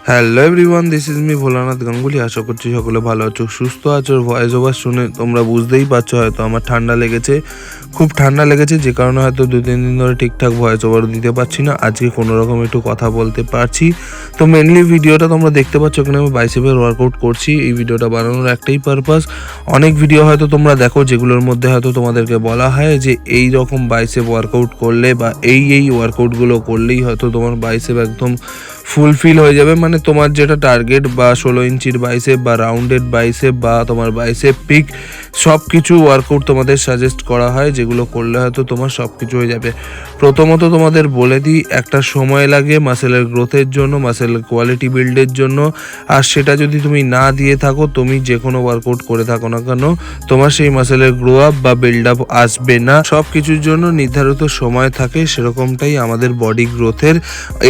Hello everyone, this is me Bholanath Ganguly. আশা করছি সকলে ভালো আছো, সুস্থ আছো। ভয়েস ওভার শুনে তোমরা বুঝতেই পারছো হয়তো আমার ঠান্ডা লেগেছে, খুব ঠান্ডা লেগেছে, যে কারণে হয়তো 2-3 দিন ধরে ঠিকঠাক ভয়েস ওভার দিতে পারছি না। আজকে কোনো রকম একটু কথা বলতে পারছি। তো মেনলি ভিডিওটা তোমরা দেখতে পাচ্ছ, এখানে আমি বাইসেপের ওয়ার্কআউট করছি। এই ভিডিওটা বানানোর একটাই পারপাস, অনেক ভিডিও হয়তো তোমরা দেখো যেগুলোর মধ্যে হয়তো তোমাদেরকে বলা হয় যে এই রকম বাইসেপ ওয়ার্কআউট করলে বা এই ওয়ার্কআউটগুলো করলেই হয়তো তোমার বাইসেপ একদম ফুলফিল হয়ে যাবে। মানে তোমার যেটা টার্গেট বা 16 ইঞ্চির বাইসেপ বা রাউন্ডেড বাইসেপ বা তোমার বাইসেপ পিক, সব কিছু ওয়ার্কআউট তোমাদের সাজেস্ট করা হয়, যেগুলো করলে হয়তো তোমার সব কিছু হয়ে যাবে। প্রথমত তোমাদের বলে দিই, একটা সময় লাগে মাসেলের গ্রোথের জন্য, মাসেলের কোয়ালিটি বিল্ডের জন্য। আর সেটা যদি তুমি না দিয়ে থাকো, তুমি যে কোনো ওয়ার্কআউট করে থাকো না কেন, তোমার সেই মাসেলের গ্রো আপ বা বিল্ড আপ আসবে না। সব কিছুর জন্য নির্ধারিত সময় থাকে, সেরকমটাই আমাদের বডি গ্রোথের।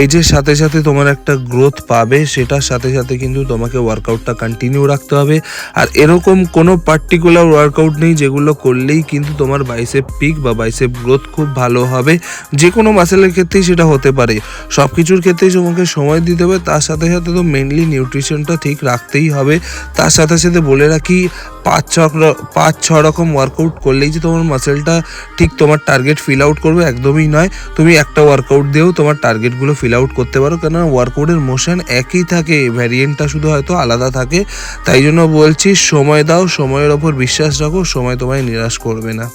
এজের সাথে সাথে তোমার একটা গ্রোথ পাবে, সেটার সাথে সাথে কিন্তু তোমাকে ওয়ার্কআউটটা কন্টিনিউ রাখতে হবে। আর এরকম কোনো পার্টিকুলার ওয়ার্কআউট নেই যেগুলো করলেই কিন্তু তোমার বাইসেপ পিক বা বাইসেপ গ্রোথ খুব ভালো হবে। যে কোনো মাসেলের ক্ষেত্রেই সেটা হতে পারে, সব কিছুর ক্ষেত্রেই তোমাকে সময় দিতে হবে। তার সাথে সাথে তো মেনলি নিউট্রিশনটা ঠিক রাখতেই হবে। তার সাথে সাথে বলে রাখি, 5-6 রকম ওয়ার্কআউট করলেই যে তোমার মাসেলটা ঠিক তোমার টার্গেট ফিল আউট করবে, একদমই নয়। তুমি একটা ওয়ার্কআউট দিয়েও তোমার টার্গেটগুলো ফিল আউট করতে পারো, কেন ওয়ার্কআউটের মোশন একই থাকে, ভ্যারিয়েন্টটা শুধু হয়তো আলাদা থাকে। তাই জন্য বলছি, সময় দাও, সময়ের ওপর বিশ্বাস রাখো, সময় তোমায় নিরাশ করবে না।